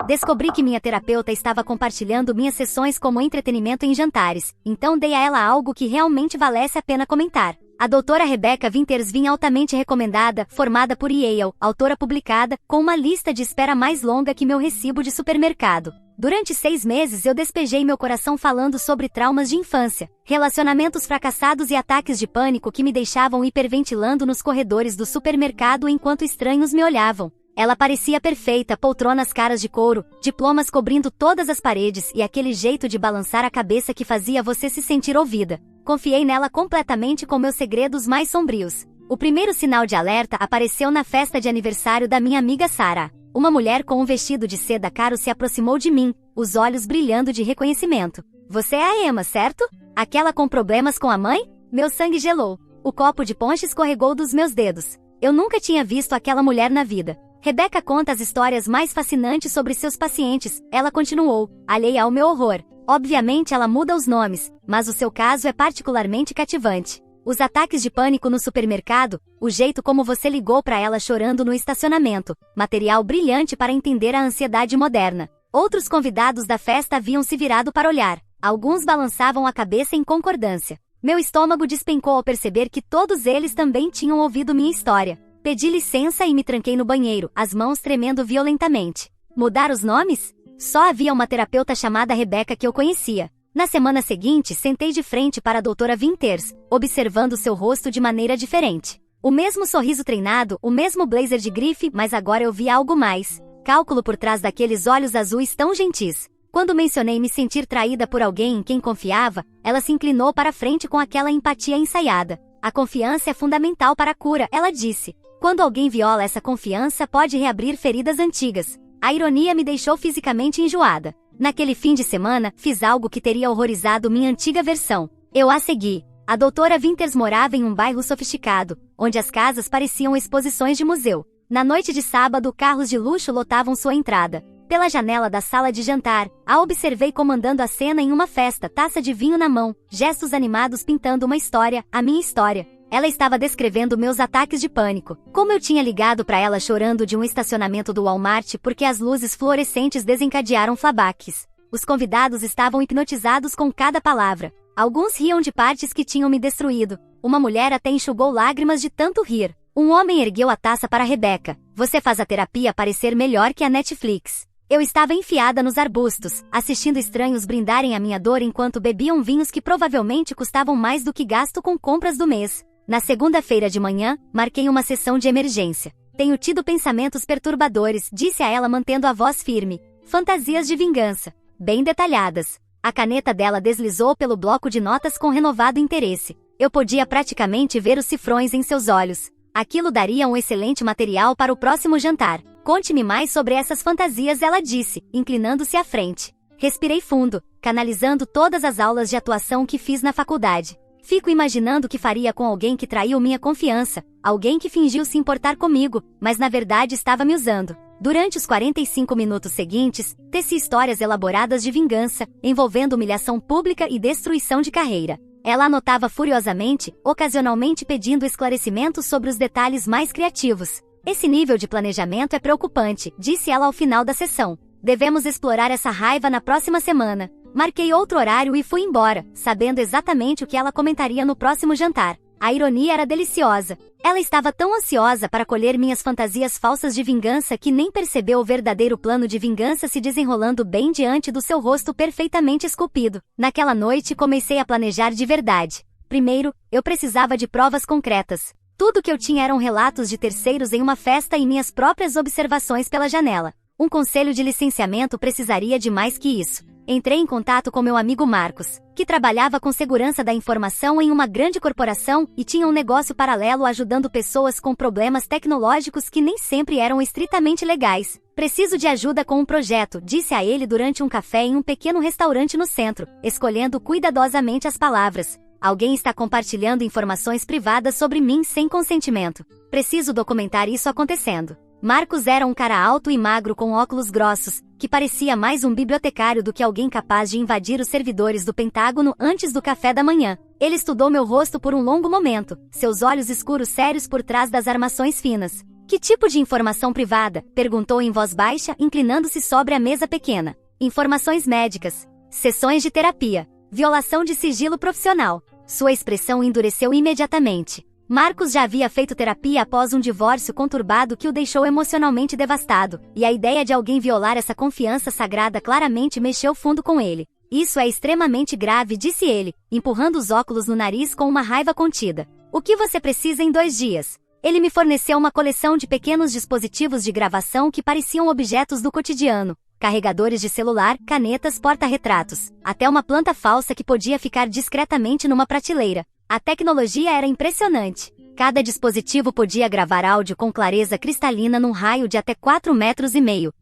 Descobri que minha terapeuta estava compartilhando minhas sessões como entretenimento em jantares, então dei a ela algo que realmente valesse a pena comentar. A doutora Rebecca Winters vinha altamente recomendada, formada por Yale, autora publicada, com uma lista de espera mais longa que meu recibo de supermercado. Durante 6 meses eu despejei meu coração falando sobre traumas de infância, relacionamentos fracassados e ataques de pânico que me deixavam hiperventilando nos corredores do supermercado enquanto estranhos me olhavam. Ela parecia perfeita, poltronas caras de couro, diplomas cobrindo todas as paredes e aquele jeito de balançar a cabeça que fazia você se sentir ouvida. Confiei nela completamente com meus segredos mais sombrios. O primeiro sinal de alerta apareceu na festa de aniversário da minha amiga Sarah. Uma mulher com um vestido de seda caro se aproximou de mim, os olhos brilhando de reconhecimento. Você é a Emma, certo? Aquela com problemas com a mãe? Meu sangue gelou. O copo de ponche escorregou dos meus dedos. Eu nunca tinha visto aquela mulher na vida. Rebecca conta as histórias mais fascinantes sobre seus pacientes, ela continuou, alheia ao meu horror. Obviamente ela muda os nomes, mas o seu caso é particularmente cativante. Os ataques de pânico no supermercado, o jeito como você ligou para ela chorando no estacionamento, material brilhante para entender a ansiedade moderna. Outros convidados da festa haviam se virado para olhar, alguns balançavam a cabeça em concordância. Meu estômago despencou ao perceber que todos eles também tinham ouvido minha história. Pedi licença e me tranquei no banheiro, as mãos tremendo violentamente. Mudar os nomes? Só havia uma terapeuta chamada Rebecca que eu conhecia. Na semana seguinte, sentei de frente para a doutora Winters, observando seu rosto de maneira diferente. O mesmo sorriso treinado, o mesmo blazer de grife, mas agora eu via algo mais. Cálculo por trás daqueles olhos azuis tão gentis. Quando mencionei me sentir traída por alguém em quem confiava, ela se inclinou para frente com aquela empatia ensaiada. A confiança é fundamental para a cura, ela disse. Quando alguém viola essa confiança, pode reabrir feridas antigas. A ironia me deixou fisicamente enjoada. Naquele fim de semana, fiz algo que teria horrorizado minha antiga versão. Eu a segui. A doutora Winters morava em um bairro sofisticado, onde as casas pareciam exposições de museu. Na noite de sábado, carros de luxo lotavam sua entrada. Pela janela da sala de jantar, a observei comandando a cena em uma festa, taça de vinho na mão, gestos animados pintando uma história, a minha história. Ela estava descrevendo meus ataques de pânico. Como eu tinha ligado para ela chorando de um estacionamento do Walmart porque as luzes fluorescentes desencadearam flashbacks. Os convidados estavam hipnotizados com cada palavra. Alguns riam de partes que tinham me destruído. Uma mulher até enxugou lágrimas de tanto rir. Um homem ergueu a taça para Rebecca. Você faz a terapia parecer melhor que a Netflix. Eu estava enfiada nos arbustos, assistindo estranhos brindarem a minha dor enquanto bebiam vinhos que provavelmente custavam mais do que gasto com compras do mês. Na segunda-feira de manhã, marquei uma sessão de emergência. Tenho tido pensamentos perturbadores, disse a ela mantendo a voz firme. Fantasias de vingança. Bem detalhadas. A caneta dela deslizou pelo bloco de notas com renovado interesse. Eu podia praticamente ver os cifrões em seus olhos. Aquilo daria um excelente material para o próximo jantar. Conte-me mais sobre essas fantasias, ela disse, inclinando-se à frente. Respirei fundo, canalizando todas as aulas de atuação que fiz na faculdade. Fico imaginando o que faria com alguém que traiu minha confiança, alguém que fingiu se importar comigo, mas na verdade estava me usando. Durante os 45 minutos seguintes, teci histórias elaboradas de vingança, envolvendo humilhação pública e destruição de carreira. Ela anotava furiosamente, ocasionalmente pedindo esclarecimentos sobre os detalhes mais criativos. Esse nível de planejamento é preocupante, disse ela ao final da sessão. Devemos explorar essa raiva na próxima semana. Marquei outro horário e fui embora, sabendo exatamente o que ela comentaria no próximo jantar. A ironia era deliciosa. Ela estava tão ansiosa para colher minhas fantasias falsas de vingança que nem percebeu o verdadeiro plano de vingança se desenrolando bem diante do seu rosto perfeitamente esculpido. Naquela noite comecei a planejar de verdade. Primeiro, eu precisava de provas concretas. Tudo que eu tinha eram relatos de terceiros em uma festa e minhas próprias observações pela janela. Um conselho de licenciamento precisaria de mais que isso. Entrei em contato com meu amigo Marcos, que trabalhava com segurança da informação em uma grande corporação e tinha um negócio paralelo ajudando pessoas com problemas tecnológicos que nem sempre eram estritamente legais. Preciso de ajuda com um projeto, disse a ele durante um café em um pequeno restaurante no centro, escolhendo cuidadosamente as palavras. Alguém está compartilhando informações privadas sobre mim sem consentimento. Preciso documentar isso acontecendo. Marcos era um cara alto e magro com óculos grossos, que parecia mais um bibliotecário do que alguém capaz de invadir os servidores do Pentágono antes do café da manhã. Ele estudou meu rosto por um longo momento, seus olhos escuros sérios por trás das armações finas. Que tipo de informação privada? Perguntou em voz baixa, inclinando-se sobre a mesa pequena. Informações médicas. Sessões de terapia. Violação de sigilo profissional. Sua expressão endureceu imediatamente. Marcos já havia feito terapia após um divórcio conturbado que o deixou emocionalmente devastado, e a ideia de alguém violar essa confiança sagrada claramente mexeu fundo com ele. Isso é extremamente grave, disse ele, empurrando os óculos no nariz com uma raiva contida. O que você precisa em 2 dias? Ele me forneceu uma coleção de pequenos dispositivos de gravação que pareciam objetos do cotidiano. Carregadores de celular, canetas, porta-retratos, até uma planta falsa que podia ficar discretamente numa prateleira. A tecnologia era impressionante. Cada dispositivo podia gravar áudio com clareza cristalina num raio de até 4,5 metros,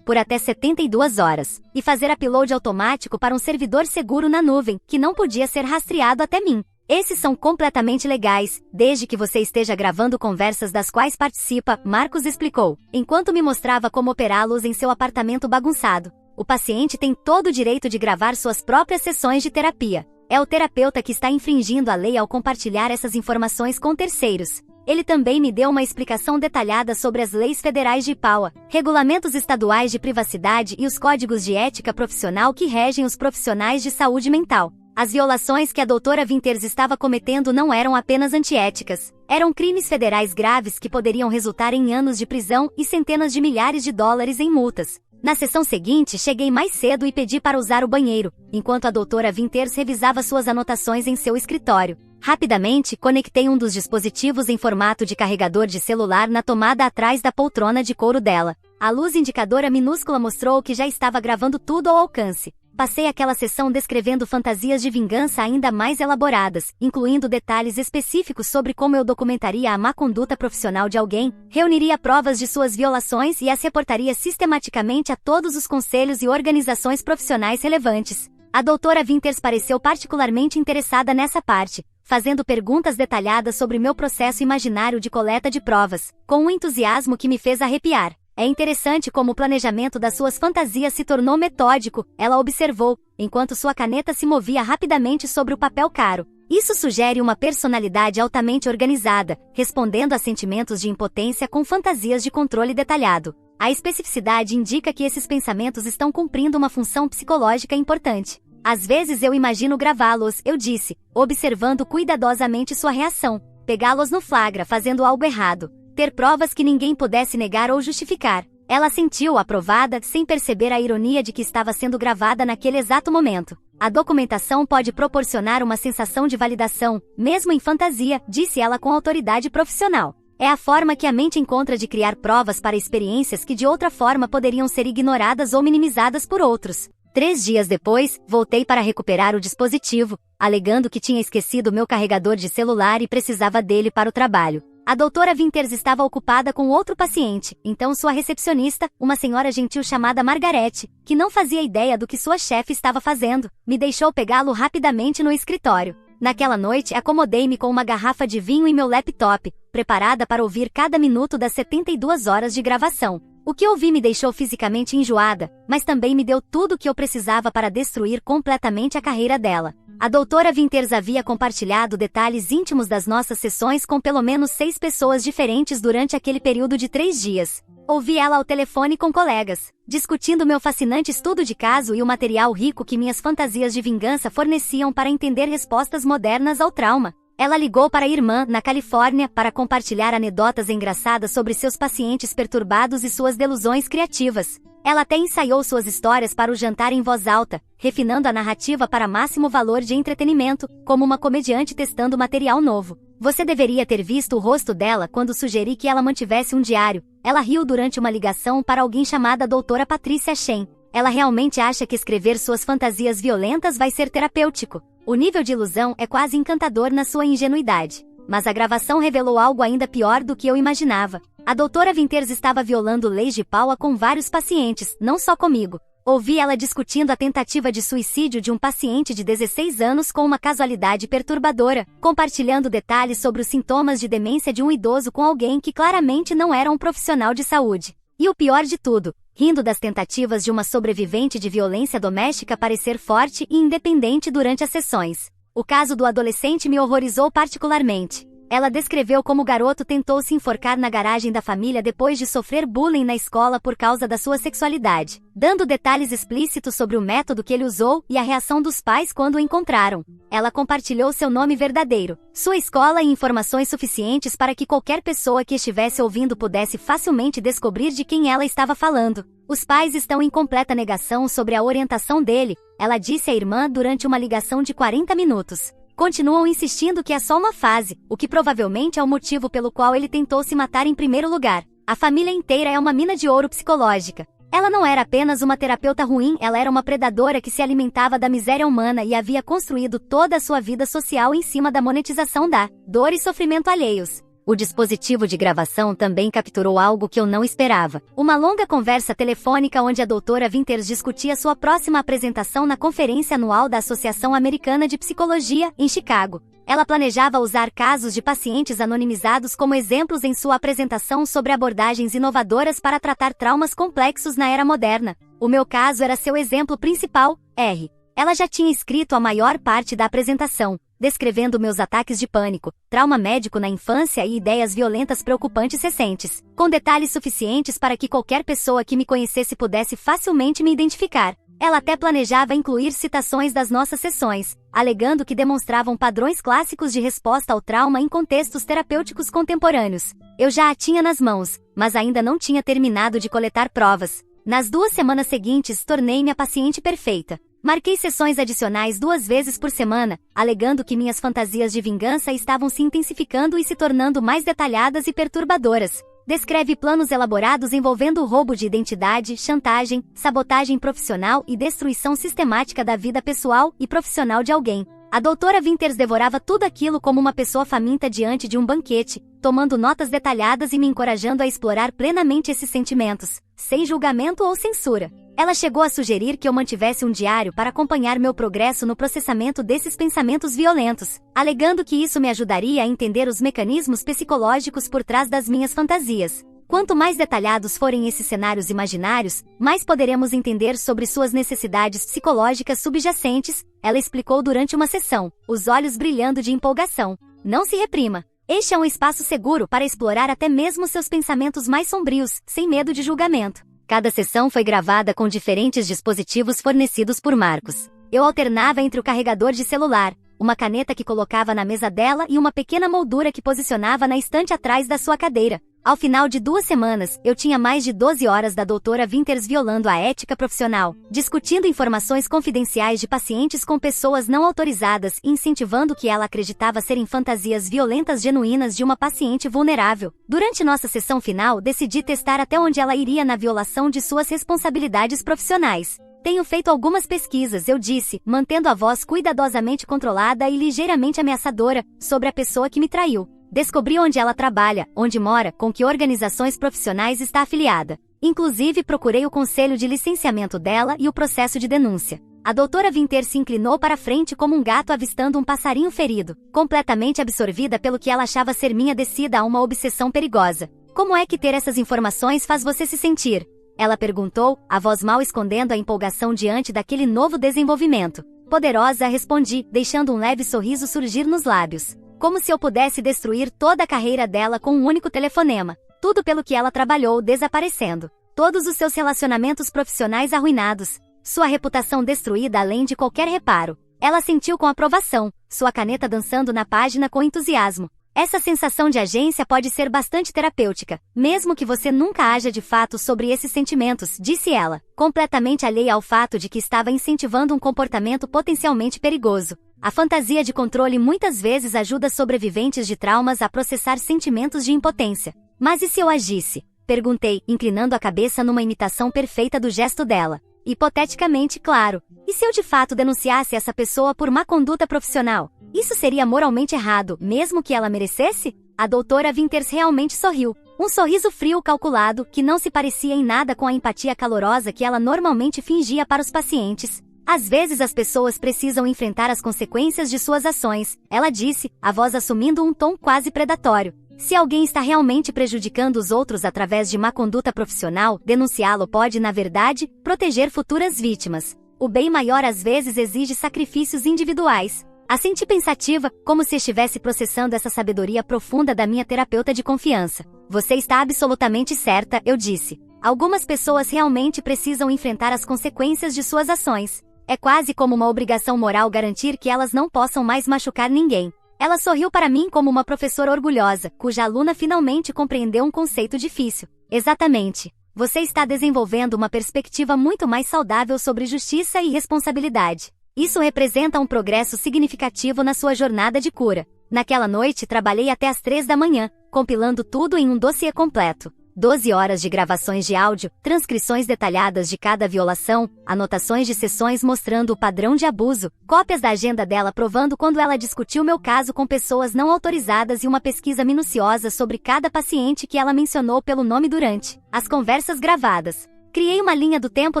por até 72 horas, e fazer upload automático para um servidor seguro na nuvem, que não podia ser rastreado até mim. Esses são completamente legais, desde que você esteja gravando conversas das quais participa, Marcos explicou, enquanto me mostrava como operá-los em seu apartamento bagunçado. O paciente tem todo o direito de gravar suas próprias sessões de terapia. É o terapeuta que está infringindo a lei ao compartilhar essas informações com terceiros. Ele também me deu uma explicação detalhada sobre as leis federais de IPAUA, regulamentos estaduais de privacidade e os códigos de ética profissional que regem os profissionais de saúde mental. As violações que a doutora Winters estava cometendo não eram apenas antiéticas. Eram crimes federais graves que poderiam resultar em anos de prisão e centenas de milhares de dólares em multas. Na sessão seguinte, cheguei mais cedo e pedi para usar o banheiro, enquanto a doutora Winters revisava suas anotações em seu escritório. Rapidamente, conectei um dos dispositivos em formato de carregador de celular na tomada atrás da poltrona de couro dela. A luz indicadora minúscula mostrou que já estava gravando tudo ao alcance. Passei aquela sessão descrevendo fantasias de vingança ainda mais elaboradas, incluindo detalhes específicos sobre como eu documentaria a má conduta profissional de alguém, reuniria provas de suas violações e as reportaria sistematicamente a todos os conselhos e organizações profissionais relevantes. A doutora Winters pareceu particularmente interessada nessa parte, fazendo perguntas detalhadas sobre meu processo imaginário de coleta de provas, com um entusiasmo que me fez arrepiar. É interessante como o planejamento das suas fantasias se tornou metódico, ela observou, enquanto sua caneta se movia rapidamente sobre o papel caro. Isso sugere uma personalidade altamente organizada, respondendo a sentimentos de impotência com fantasias de controle detalhado. A especificidade indica que esses pensamentos estão cumprindo uma função psicológica importante. Às vezes eu imagino gravá-los, eu disse, observando cuidadosamente sua reação. Pegá-los no flagra fazendo algo errado. Ter provas que ninguém pudesse negar ou justificar. Ela sentiu aprovada, sem perceber a ironia de que estava sendo gravada naquele exato momento. A documentação pode proporcionar uma sensação de validação, mesmo em fantasia, disse ela com autoridade profissional. É a forma que a mente encontra de criar provas para experiências que de outra forma poderiam ser ignoradas ou minimizadas por outros. 3 dias depois, voltei para recuperar o dispositivo, alegando que tinha esquecido meu carregador de celular e precisava dele para o trabalho. A doutora Winters estava ocupada com outro paciente, então sua recepcionista, uma senhora gentil chamada Margarete, que não fazia ideia do que sua chefe estava fazendo, me deixou pegá-lo rapidamente no escritório. Naquela noite, acomodei-me com uma garrafa de vinho e meu laptop, preparada para ouvir cada minuto das 72 horas de gravação. O que ouvi me deixou fisicamente enjoada, mas também me deu tudo o que eu precisava para destruir completamente a carreira dela. A doutora Winters havia compartilhado detalhes íntimos das nossas sessões com pelo menos 6 pessoas diferentes durante aquele período de 3 dias. Ouvi ela ao telefone com colegas, discutindo meu fascinante estudo de caso e o material rico que minhas fantasias de vingança forneciam para entender respostas modernas ao trauma. Ela ligou para a irmã, na Califórnia, para compartilhar anedotas engraçadas sobre seus pacientes perturbados e suas delusões criativas. Ela até ensaiou suas histórias para o jantar em voz alta, refinando a narrativa para máximo valor de entretenimento, como uma comediante testando material novo. Você deveria ter visto o rosto dela quando sugeri que ela mantivesse um diário. Ela riu durante uma ligação para alguém chamada doutora Patricia Shen. Ela realmente acha que escrever suas fantasias violentas vai ser terapêutico. O nível de ilusão é quase encantador na sua ingenuidade. Mas a gravação revelou algo ainda pior do que eu imaginava. A doutora Winters estava violando leis de IPAUA com vários pacientes, não só comigo. Ouvi ela discutindo a tentativa de suicídio de um paciente de 16 anos com uma casualidade perturbadora, compartilhando detalhes sobre os sintomas de demência de um idoso com alguém que claramente não era um profissional de saúde. E o pior de tudo, rindo das tentativas de uma sobrevivente de violência doméstica parecer forte e independente durante as sessões. O caso do adolescente me horrorizou particularmente. Ela descreveu como o garoto tentou se enforcar na garagem da família depois de sofrer bullying na escola por causa da sua sexualidade, dando detalhes explícitos sobre o método que ele usou e a reação dos pais quando o encontraram. Ela compartilhou seu nome verdadeiro, sua escola e informações suficientes para que qualquer pessoa que estivesse ouvindo pudesse facilmente descobrir de quem ela estava falando. Os pais estão em completa negação sobre a orientação dele, ela disse à irmã durante uma ligação de 40 minutos. Continuam insistindo que é só uma fase, o que provavelmente é o motivo pelo qual ele tentou se matar em primeiro lugar. A família inteira é uma mina de ouro psicológica. Ela não era apenas uma terapeuta ruim, ela era uma predadora que se alimentava da miséria humana e havia construído toda a sua vida social em cima da monetização da dor e sofrimento alheios. O dispositivo de gravação também capturou algo que eu não esperava. Uma longa conversa telefônica onde a doutora Winters discutia sua próxima apresentação na conferência anual da Associação Americana de Psicologia, em Chicago. Ela planejava usar casos de pacientes anonimizados como exemplos em sua apresentação sobre abordagens inovadoras para tratar traumas complexos na era moderna. O meu caso era seu exemplo principal, R. Ela já tinha escrito a maior parte da apresentação, descrevendo meus ataques de pânico, trauma médico na infância e ideias violentas preocupantes recentes, com detalhes suficientes para que qualquer pessoa que me conhecesse pudesse facilmente me identificar. Ela até planejava incluir citações das nossas sessões, alegando que demonstravam padrões clássicos de resposta ao trauma em contextos terapêuticos contemporâneos. Eu já a tinha nas mãos, mas ainda não tinha terminado de coletar provas. Nas 2 semanas seguintes, tornei-me a paciente perfeita. Marquei sessões adicionais 2 vezes por semana, alegando que minhas fantasias de vingança estavam se intensificando e se tornando mais detalhadas e perturbadoras. Descreve planos elaborados envolvendo o roubo de identidade, chantagem, sabotagem profissional e destruição sistemática da vida pessoal e profissional de alguém. A doutora Winters devorava tudo aquilo como uma pessoa faminta diante de um banquete, tomando notas detalhadas e me encorajando a explorar plenamente esses sentimentos, sem julgamento ou censura. Ela chegou a sugerir que eu mantivesse um diário para acompanhar meu progresso no processamento desses pensamentos violentos, alegando que isso me ajudaria a entender os mecanismos psicológicos por trás das minhas fantasias. Quanto mais detalhados forem esses cenários imaginários, mais poderemos entender sobre suas necessidades psicológicas subjacentes, ela explicou durante uma sessão, os olhos brilhando de empolgação. Não se reprima. Este é um espaço seguro para explorar até mesmo seus pensamentos mais sombrios, sem medo de julgamento. Cada sessão foi gravada com diferentes dispositivos fornecidos por Marcos. Eu alternava entre o carregador de celular, uma caneta que colocava na mesa dela e uma pequena moldura que posicionava na estante atrás da sua cadeira. Ao final de 2 semanas, eu tinha mais de 12 horas da doutora Winters violando a ética profissional, discutindo informações confidenciais de pacientes com pessoas não autorizadas e incentivando o que ela acreditava serem fantasias violentas genuínas de uma paciente vulnerável. Durante nossa sessão final, decidi testar até onde ela iria na violação de suas responsabilidades profissionais. Tenho feito algumas pesquisas, eu disse, mantendo a voz cuidadosamente controlada e ligeiramente ameaçadora, sobre a pessoa que me traiu. Descobri onde ela trabalha, onde mora, com que organizações profissionais está afiliada. Inclusive procurei o conselho de licenciamento dela e o processo de denúncia. A doutora Winters se inclinou para frente como um gato avistando um passarinho ferido, completamente absorvida pelo que ela achava ser minha descida a uma obsessão perigosa. Como é que ter essas informações faz você se sentir? Ela perguntou, a voz mal escondendo a empolgação diante daquele novo desenvolvimento. Poderosa, respondi, deixando um leve sorriso surgir nos lábios. Como se eu pudesse destruir toda a carreira dela com um único telefonema. Tudo pelo que ela trabalhou desaparecendo. Todos os seus relacionamentos profissionais arruinados. Sua reputação destruída além de qualquer reparo. Ela sentiu com aprovação, sua caneta dançando na página com entusiasmo. Essa sensação de agência pode ser bastante terapêutica, mesmo que você nunca haja de fato sobre esses sentimentos, disse ela, completamente alheia ao fato de que estava incentivando um comportamento potencialmente perigoso. A fantasia de controle muitas vezes ajuda sobreviventes de traumas a processar sentimentos de impotência. Mas e se eu agisse? Perguntei, inclinando a cabeça numa imitação perfeita do gesto dela. Hipoteticamente, claro. E se eu de fato denunciasse essa pessoa por má conduta profissional? Isso seria moralmente errado, mesmo que ela merecesse? A doutora Winters realmente sorriu. Um sorriso frio calculado, que não se parecia em nada com a empatia calorosa que ela normalmente fingia para os pacientes. Às vezes as pessoas precisam enfrentar as consequências de suas ações, ela disse, a voz assumindo um tom quase predatório. Se alguém está realmente prejudicando os outros através de má conduta profissional, denunciá-lo pode, na verdade, proteger futuras vítimas. O bem maior às vezes exige sacrifícios individuais. Assenti pensativa, como se estivesse processando essa sabedoria profunda da minha terapeuta de confiança. Você está absolutamente certa, eu disse. Algumas pessoas realmente precisam enfrentar as consequências de suas ações. É quase como uma obrigação moral garantir que elas não possam mais machucar ninguém. Ela sorriu para mim como uma professora orgulhosa, cuja aluna finalmente compreendeu um conceito difícil. Exatamente. Você está desenvolvendo uma perspectiva muito mais saudável sobre justiça e responsabilidade. Isso representa um progresso significativo na sua jornada de cura. Naquela noite trabalhei até às 3 da manhã, compilando tudo em um dossiê completo. 12 horas de gravações de áudio, transcrições detalhadas de cada violação, anotações de sessões mostrando o padrão de abuso, cópias da agenda dela provando quando ela discutiu meu caso com pessoas não autorizadas e uma pesquisa minuciosa sobre cada paciente que ela mencionou pelo nome durante as conversas gravadas. Criei uma linha do tempo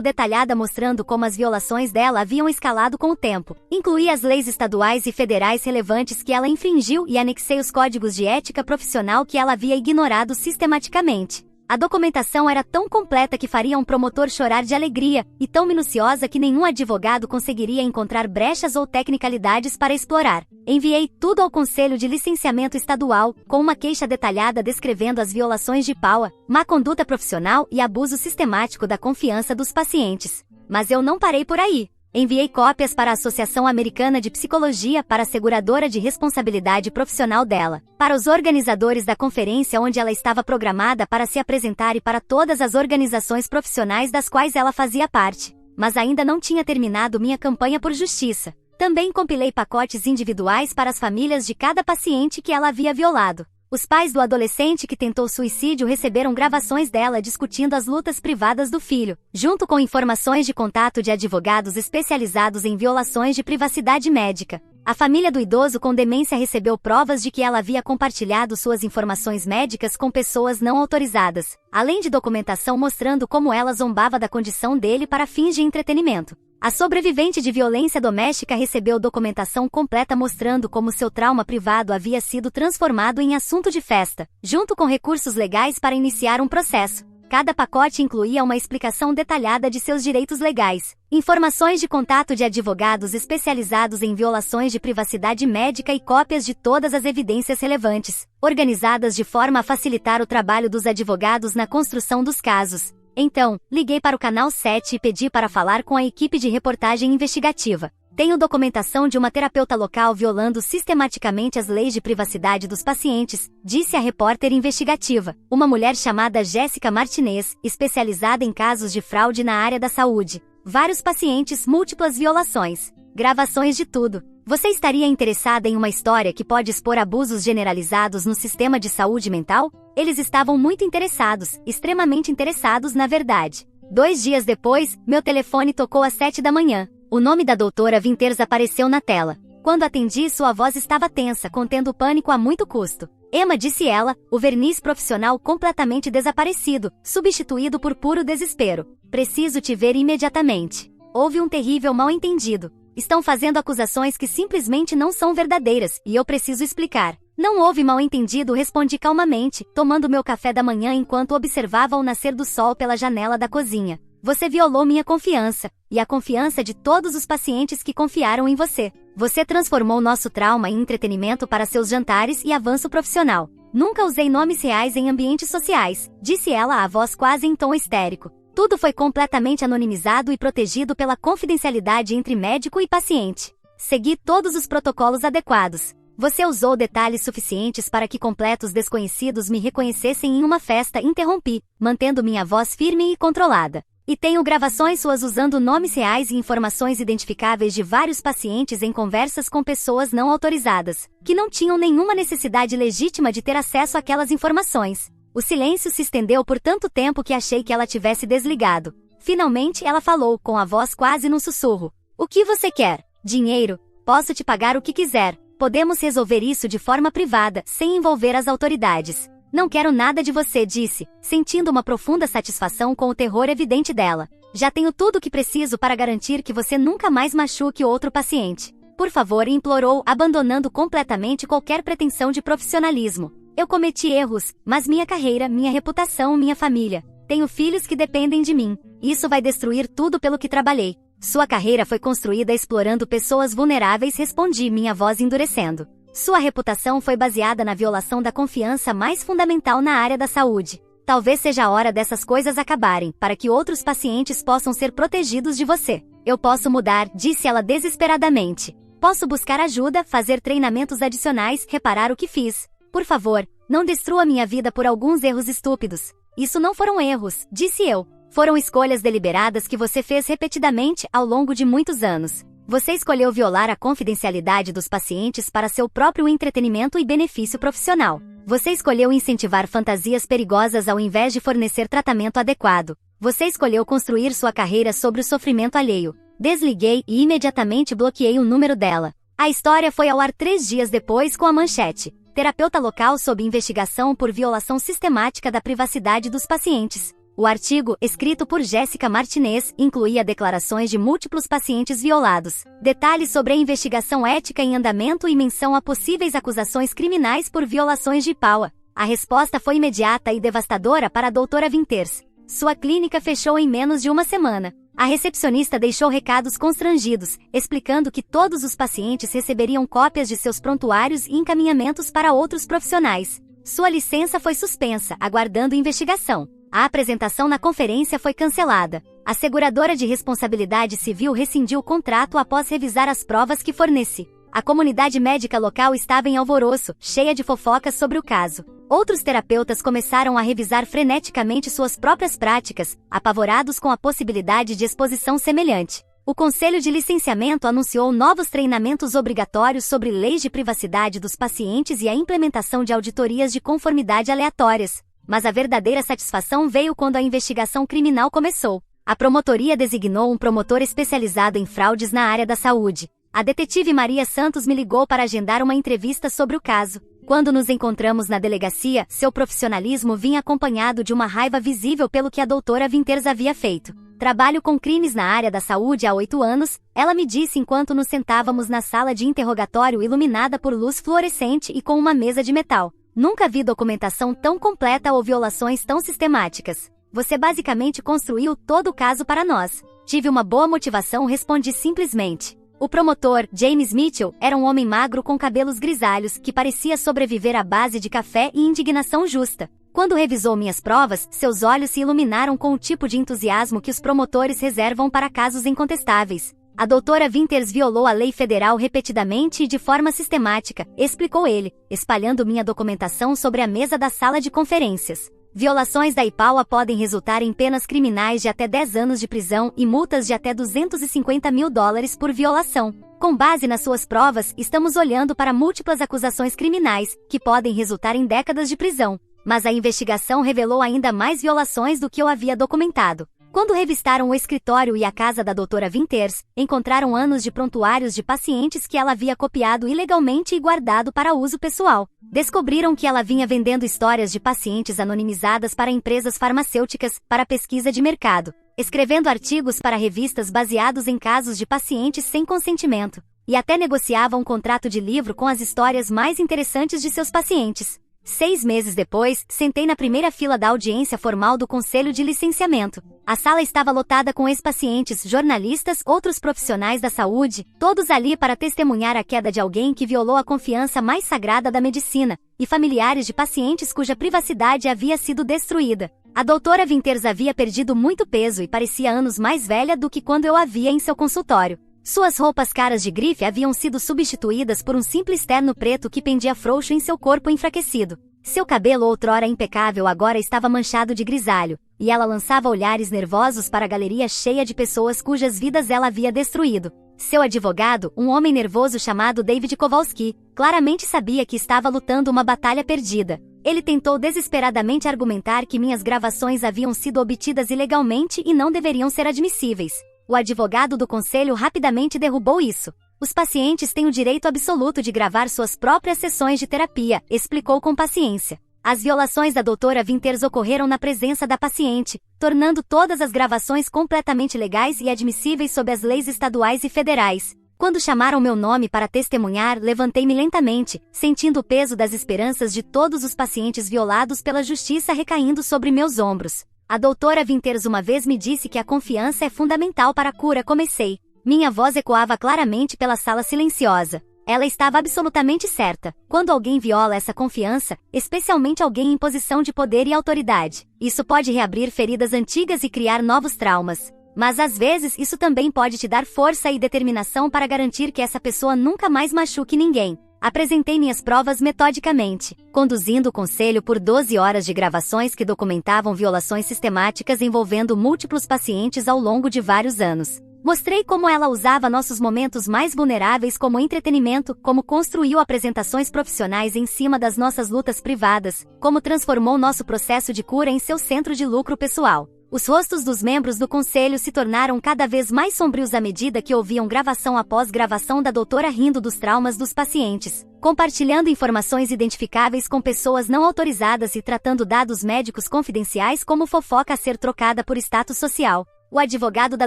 detalhada mostrando como as violações dela haviam escalado com o tempo. Incluí as leis estaduais e federais relevantes que ela infringiu e anexei os códigos de ética profissional que ela havia ignorado sistematicamente. A documentação era tão completa que faria um promotor chorar de alegria, e tão minuciosa que nenhum advogado conseguiria encontrar brechas ou tecnicalidades para explorar. Enviei tudo ao Conselho de Licenciamento Estadual, com uma queixa detalhada descrevendo as violações de PAUA, má conduta profissional e abuso sistemático da confiança dos pacientes. Mas eu não parei por aí. Enviei cópias para a Associação Americana de Psicologia, para a seguradora de responsabilidade profissional dela, para os organizadores da conferência onde ela estava programada para se apresentar e para todas as organizações profissionais das quais ela fazia parte. Mas ainda não tinha terminado minha campanha por justiça. Também compilei pacotes individuais para as famílias de cada paciente que ela havia violado. Os pais do adolescente que tentou suicídio receberam gravações dela discutindo as lutas privadas do filho, junto com informações de contato de advogados especializados em violações de privacidade médica. A família do idoso com demência recebeu provas de que ela havia compartilhado suas informações médicas com pessoas não autorizadas, além de documentação mostrando como ela zombava da condição dele para fins de entretenimento. A sobrevivente de violência doméstica recebeu documentação completa mostrando como seu trauma privado havia sido transformado em assunto de festa, junto com recursos legais para iniciar um processo. Cada pacote incluía uma explicação detalhada de seus direitos legais, informações de contato de advogados especializados em violações de privacidade médica e cópias de todas as evidências relevantes, organizadas de forma a facilitar o trabalho dos advogados na construção dos casos. Então, liguei para o Canal 7 e pedi para falar com a equipe de reportagem investigativa. Tenho documentação de uma terapeuta local violando sistematicamente as leis de privacidade dos pacientes, disse a repórter investigativa, uma mulher chamada Jéssica Martinez, especializada em casos de fraude na área da saúde. Vários pacientes, múltiplas violações. Gravações de tudo. Você estaria interessada em uma história que pode expor abusos generalizados no sistema de saúde mental? Eles estavam muito interessados, extremamente interessados na verdade. 2 dias depois, meu telefone tocou às 7 da manhã. O nome da doutora Winters apareceu na tela. Quando atendi, sua voz estava tensa, contendo o pânico a muito custo. Emma, disse ela, o verniz profissional completamente desaparecido, substituído por puro desespero. Preciso te ver imediatamente. Houve um terrível mal-entendido. Estão fazendo acusações que simplesmente não são verdadeiras, e eu preciso explicar. Não houve mal-entendido, respondi calmamente, tomando meu café da manhã enquanto observava o nascer do sol pela janela da cozinha. Você violou minha confiança, e a confiança de todos os pacientes que confiaram em você. Você transformou nosso trauma em entretenimento para seus jantares e avanço profissional. Nunca usei nomes reais em ambientes sociais, disse ela a voz quase em tom histérico. Tudo foi completamente anonimizado e protegido pela confidencialidade entre médico e paciente. Segui todos os protocolos adequados. Você usou detalhes suficientes para que completos desconhecidos me reconhecessem em uma festa, interrompi, mantendo minha voz firme e controlada. E tenho gravações suas usando nomes reais e informações identificáveis de vários pacientes em conversas com pessoas não autorizadas, que não tinham nenhuma necessidade legítima de ter acesso àquelas informações. O silêncio se estendeu por tanto tempo que achei que ela tivesse desligado. Finalmente ela falou, com a voz quase num sussurro. O que você quer? Dinheiro? Posso te pagar o que quiser. Podemos resolver isso de forma privada, sem envolver as autoridades. Não quero nada de você, disse, sentindo uma profunda satisfação com o terror evidente dela. Já tenho tudo o que preciso para garantir que você nunca mais machuque outro paciente. Por favor, implorou, abandonando completamente qualquer pretensão de profissionalismo. Eu cometi erros, mas minha carreira, minha reputação, minha família. Tenho filhos que dependem de mim. Isso vai destruir tudo pelo que trabalhei. Sua carreira foi construída explorando pessoas vulneráveis, respondi, minha voz endurecendo. Sua reputação foi baseada na violação da confiança mais fundamental na área da saúde. Talvez seja a hora dessas coisas acabarem, para que outros pacientes possam ser protegidos de você. Eu posso mudar, disse ela desesperadamente. Posso buscar ajuda, fazer treinamentos adicionais, reparar o que fiz. Por favor, não destrua minha vida por alguns erros estúpidos. Isso não foram erros, disse eu. Foram escolhas deliberadas que você fez repetidamente ao longo de muitos anos. Você escolheu violar a confidencialidade dos pacientes para seu próprio entretenimento e benefício profissional. Você escolheu incentivar fantasias perigosas ao invés de fornecer tratamento adequado. Você escolheu construir sua carreira sobre o sofrimento alheio. Desliguei e imediatamente bloqueei o número dela. A história foi ao ar 3 dias depois com a manchete: terapeuta local sob investigação por violação sistemática da privacidade dos pacientes. O artigo, escrito por Jéssica Martinez, incluía declarações de múltiplos pacientes violados, detalhes sobre a investigação ética em andamento e menção a possíveis acusações criminais por violações de IPAWA. A resposta foi imediata e devastadora para a doutora Winters. Sua clínica fechou em menos de uma semana. A recepcionista deixou recados constrangidos, explicando que todos os pacientes receberiam cópias de seus prontuários e encaminhamentos para outros profissionais. Sua licença foi suspensa, aguardando investigação. A apresentação na conferência foi cancelada. A seguradora de responsabilidade civil rescindiu o contrato após revisar as provas que fornece. A comunidade médica local estava em alvoroço, cheia de fofocas sobre o caso. Outros terapeutas começaram a revisar freneticamente suas próprias práticas, apavorados com a possibilidade de exposição semelhante. O Conselho de Licenciamento anunciou novos treinamentos obrigatórios sobre leis de privacidade dos pacientes e a implementação de auditorias de conformidade aleatórias. Mas a verdadeira satisfação veio quando a investigação criminal começou. A promotoria designou um promotor especializado em fraudes na área da saúde. A detetive Maria Santos me ligou para agendar uma entrevista sobre o caso. Quando nos encontramos na delegacia, seu profissionalismo vinha acompanhado de uma raiva visível pelo que a doutora Winters havia feito. Trabalho com crimes na área da saúde há 8 anos, ela me disse enquanto nos sentávamos na sala de interrogatório iluminada por luz fluorescente e com uma mesa de metal. Nunca vi documentação tão completa ou violações tão sistemáticas. Você basicamente construiu todo o caso para nós. Tive uma boa motivação, respondi simplesmente. O promotor, James Mitchell, era um homem magro com cabelos grisalhos que parecia sobreviver à base de café e indignação justa. Quando revisou minhas provas, seus olhos se iluminaram com o tipo de entusiasmo que os promotores reservam para casos incontestáveis. A doutora Winters violou a lei federal repetidamente e de forma sistemática, explicou ele, espalhando minha documentação sobre a mesa da sala de conferências. Violações da IPAWA podem resultar em penas criminais de até 10 anos de prisão e multas de até $250 mil por violação. Com base nas suas provas, estamos olhando para múltiplas acusações criminais, que podem resultar em décadas de prisão. Mas a investigação revelou ainda mais violações do que eu havia documentado. Quando revistaram o escritório e a casa da doutora Winters, encontraram anos de prontuários de pacientes que ela havia copiado ilegalmente e guardado para uso pessoal. Descobriram que ela vinha vendendo histórias de pacientes anonimizadas para empresas farmacêuticas, para pesquisa de mercado, escrevendo artigos para revistas baseados em casos de pacientes sem consentimento, e até negociava um contrato de livro com as histórias mais interessantes de seus pacientes. 6 meses depois, sentei na primeira fila da audiência formal do Conselho de Licenciamento. A sala estava lotada com ex-pacientes, jornalistas, outros profissionais da saúde, todos ali para testemunhar a queda de alguém que violou a confiança mais sagrada da medicina, e familiares de pacientes cuja privacidade havia sido destruída. A doutora Winters havia perdido muito peso e parecia anos mais velha do que quando eu a via em seu consultório. Suas roupas caras de grife haviam sido substituídas por um simples terno preto que pendia frouxo em seu corpo enfraquecido. Seu cabelo outrora impecável agora estava manchado de grisalho, e ela lançava olhares nervosos para a galeria cheia de pessoas cujas vidas ela havia destruído. Seu advogado, um homem nervoso chamado David Kowalski, claramente sabia que estava lutando uma batalha perdida. Ele tentou desesperadamente argumentar que minhas gravações haviam sido obtidas ilegalmente e não deveriam ser admissíveis. O advogado do conselho rapidamente derrubou isso. Os pacientes têm o direito absoluto de gravar suas próprias sessões de terapia, explicou com paciência. As violações da doutora Winters ocorreram na presença da paciente, tornando todas as gravações completamente legais e admissíveis sob as leis estaduais e federais. Quando chamaram meu nome para testemunhar, levantei-me lentamente, sentindo o peso das esperanças de todos os pacientes violados pela justiça recaindo sobre meus ombros. A doutora Winters uma vez me disse que a confiança é fundamental para a cura. Comecei. Minha voz ecoava claramente pela sala silenciosa. Ela estava absolutamente certa. Quando alguém viola essa confiança, especialmente alguém em posição de poder e autoridade, isso pode reabrir feridas antigas e criar novos traumas. Mas às vezes isso também pode te dar força e determinação para garantir que essa pessoa nunca mais machuque ninguém. Apresentei minhas provas metodicamente, conduzindo o conselho por 12 horas de gravações que documentavam violações sistemáticas envolvendo múltiplos pacientes ao longo de vários anos. Mostrei como ela usava nossos momentos mais vulneráveis como entretenimento, como construiu apresentações profissionais em cima das nossas lutas privadas, como transformou nosso processo de cura em seu centro de lucro pessoal. Os rostos dos membros do conselho se tornaram cada vez mais sombrios à medida que ouviam gravação após gravação da doutora rindo dos traumas dos pacientes, compartilhando informações identificáveis com pessoas não autorizadas e tratando dados médicos confidenciais como fofoca a ser trocada por status social. O advogado da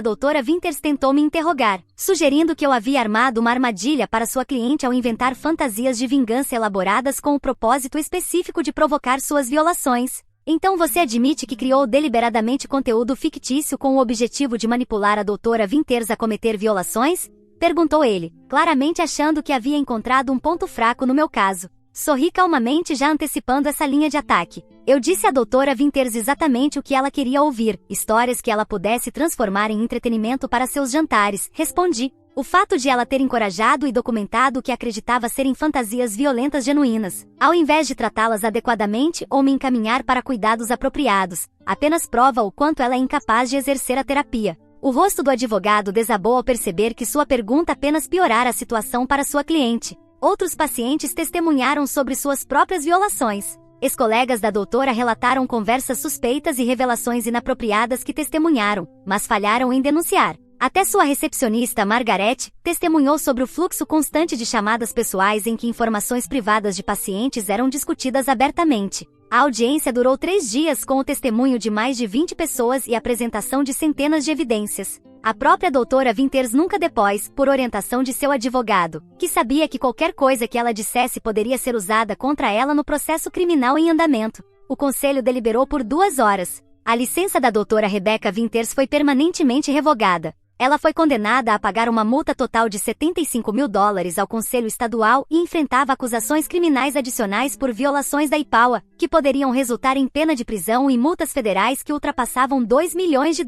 doutora Winters tentou me interrogar, sugerindo que eu havia armado uma armadilha para sua cliente ao inventar fantasias de vingança elaboradas com o propósito específico de provocar suas violações. Então você admite que criou deliberadamente conteúdo fictício com o objetivo de manipular a doutora Winters a cometer violações? Perguntou ele, claramente achando que havia encontrado um ponto fraco no meu caso. Sorri calmamente já antecipando essa linha de ataque. Eu disse à doutora Winters exatamente o que ela queria ouvir, histórias que ela pudesse transformar em entretenimento para seus jantares, respondi. O fato de ela ter encorajado e documentado o que acreditava serem fantasias violentas genuínas, ao invés de tratá-las adequadamente ou me encaminhar para cuidados apropriados, apenas prova o quanto ela é incapaz de exercer a terapia. O rosto do advogado desabou ao perceber que sua pergunta apenas piorara a situação para sua cliente. Outros pacientes testemunharam sobre suas próprias violações. Ex-colegas da doutora relataram conversas suspeitas e revelações inapropriadas que testemunharam, mas falharam em denunciar. Até sua recepcionista Margaret testemunhou sobre o fluxo constante de chamadas pessoais em que informações privadas de pacientes eram discutidas abertamente. A audiência durou 3 dias com o testemunho de mais de 20 pessoas e a apresentação de centenas de evidências. A própria doutora Winters nunca depôs, por orientação de seu advogado, que sabia que qualquer coisa que ela dissesse poderia ser usada contra ela no processo criminal em andamento. O conselho deliberou por 2 horas. A licença da doutora Rebecca Winters foi permanentemente revogada. Ela foi condenada a pagar uma multa total de $75.000 ao Conselho Estadual e enfrentava acusações criminais adicionais por violações da IPAUA, que poderiam resultar em pena de prisão e multas federais que ultrapassavam $2 milhões.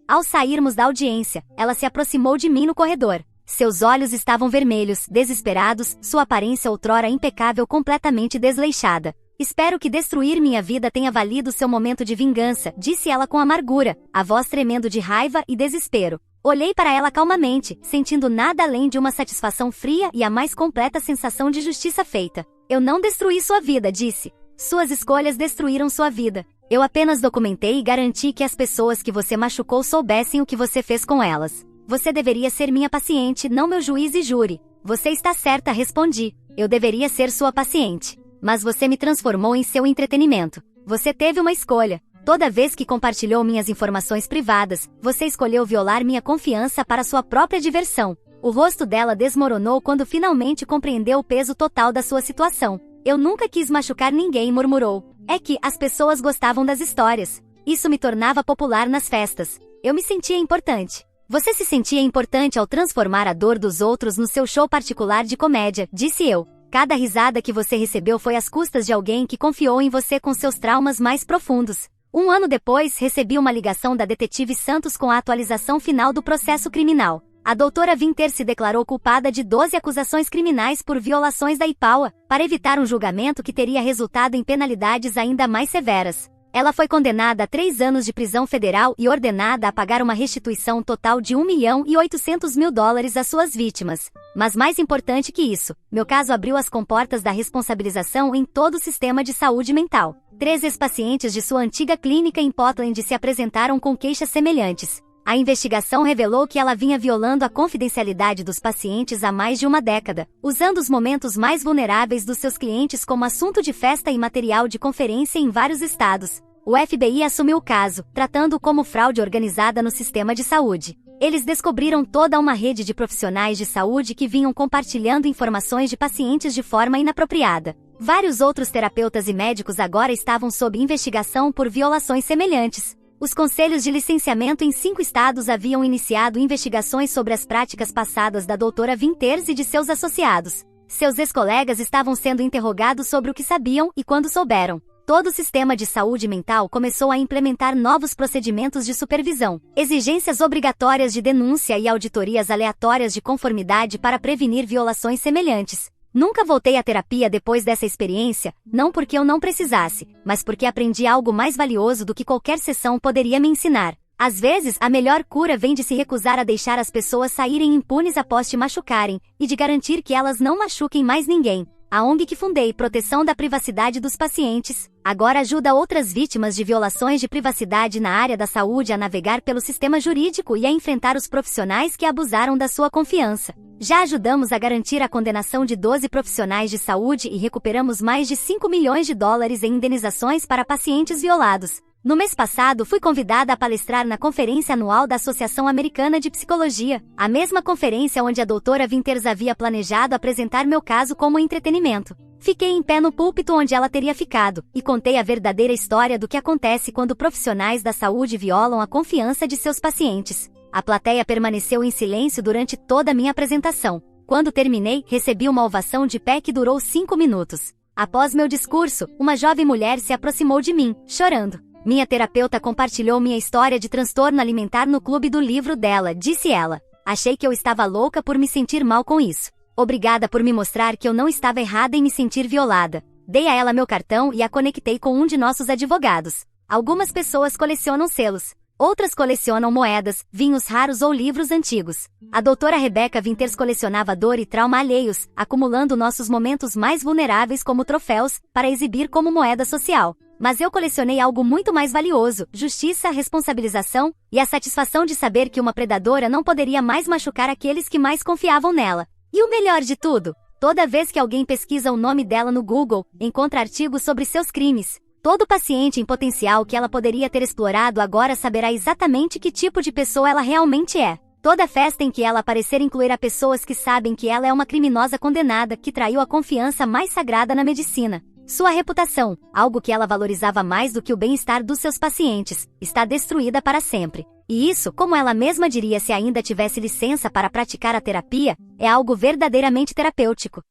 Ao sairmos da audiência, ela se aproximou de mim no corredor. Seus olhos estavam vermelhos, desesperados, sua aparência outrora impecável completamente desleixada. Espero que destruir minha vida tenha valido seu momento de vingança, disse ela com amargura, a voz tremendo de raiva e desespero. Olhei para ela calmamente, sentindo nada além de uma satisfação fria e a mais completa sensação de justiça feita. Eu não destruí sua vida, disse. Suas escolhas destruíram sua vida. Eu apenas documentei e garanti que as pessoas que você machucou soubessem o que você fez com elas. Você deveria ser minha paciente, não meu juiz e júri. Você está certa, respondi. Eu deveria ser sua paciente. Mas você me transformou em seu entretenimento. Você teve uma escolha. Toda vez que compartilhou minhas informações privadas, você escolheu violar minha confiança para sua própria diversão. O rosto dela desmoronou quando finalmente compreendeu o peso total da sua situação. Eu nunca quis machucar ninguém, murmurou. É que as pessoas gostavam das histórias. Isso me tornava popular nas festas. Eu me sentia importante. Você se sentia importante ao transformar a dor dos outros no seu show particular de comédia, disse eu. Cada risada que você recebeu foi às custas de alguém que confiou em você com seus traumas mais profundos. 1 ano depois, recebi uma ligação da detetive Santos com a atualização final do processo criminal. A doutora Winters se declarou culpada de 12 acusações criminais por violações da IPAUA, para evitar um julgamento que teria resultado em penalidades ainda mais severas. Ela foi condenada a 3 anos de prisão federal e ordenada a pagar uma restituição total de $1.800.000 às suas vítimas. Mas mais importante que isso, meu caso abriu as comportas da responsabilização em todo o sistema de saúde mental. 3 ex-pacientes de sua antiga clínica em Portland se apresentaram com queixas semelhantes. A investigação revelou que ela vinha violando a confidencialidade dos pacientes há mais de uma década, usando os momentos mais vulneráveis dos seus clientes como assunto de festa e material de conferência em vários estados. O FBI assumiu o caso, tratando-o como fraude organizada no sistema de saúde. Eles descobriram toda uma rede de profissionais de saúde que vinham compartilhando informações de pacientes de forma inapropriada. Vários outros terapeutas e médicos agora estavam sob investigação por violações semelhantes. Os conselhos de licenciamento em 5 estados haviam iniciado investigações sobre as práticas passadas da doutora Winters e de seus associados. Seus ex-colegas estavam sendo interrogados sobre o que sabiam e quando souberam. Todo o sistema de saúde mental começou a implementar novos procedimentos de supervisão, exigências obrigatórias de denúncia e auditorias aleatórias de conformidade para prevenir violações semelhantes. Nunca voltei à terapia depois dessa experiência, não porque eu não precisasse, mas porque aprendi algo mais valioso do que qualquer sessão poderia me ensinar. Às vezes, a melhor cura vem de se recusar a deixar as pessoas saírem impunes após te machucarem, e de garantir que elas não machuquem mais ninguém. A ONG que fundei, Proteção da Privacidade dos Pacientes, agora ajuda outras vítimas de violações de privacidade na área da saúde a navegar pelo sistema jurídico e a enfrentar os profissionais que abusaram da sua confiança. Já ajudamos a garantir a condenação de 12 profissionais de saúde e recuperamos mais de 5 milhões de dólares em indenizações para pacientes violados. No mês passado, fui convidada a palestrar na conferência anual da Associação Americana de Psicologia, a mesma conferência onde a doutora Winters havia planejado apresentar meu caso como entretenimento. Fiquei em pé no púlpito onde ela teria ficado, e contei a verdadeira história do que acontece quando profissionais da saúde violam a confiança de seus pacientes. A plateia permaneceu em silêncio durante toda a minha apresentação. Quando terminei, recebi uma ovação de pé que durou 5 minutos. Após meu discurso, uma jovem mulher se aproximou de mim, chorando. Minha terapeuta compartilhou minha história de transtorno alimentar no clube do livro dela, disse ela. Achei que eu estava louca por me sentir mal com isso. Obrigada por me mostrar que eu não estava errada em me sentir violada. Dei a ela meu cartão e a conectei com um de nossos advogados. Algumas pessoas colecionam selos. Outras colecionam moedas, vinhos raros ou livros antigos. A doutora Rebecca Winters colecionava dor e trauma alheios, acumulando nossos momentos mais vulneráveis como troféus, para exibir como moeda social. Mas eu colecionei algo muito mais valioso: justiça, responsabilização, e a satisfação de saber que uma predadora não poderia mais machucar aqueles que mais confiavam nela. E o melhor de tudo, toda vez que alguém pesquisa o nome dela no Google, encontra artigos sobre seus crimes. Todo paciente em potencial que ela poderia ter explorado agora saberá exatamente que tipo de pessoa ela realmente é. Toda festa em que ela aparecer incluirá pessoas que sabem que ela é uma criminosa condenada que traiu a confiança mais sagrada na medicina. Sua reputação, algo que ela valorizava mais do que o bem-estar dos seus pacientes, está destruída para sempre. E isso, como ela mesma diria se ainda tivesse licença para praticar a terapia, é algo verdadeiramente terapêutico.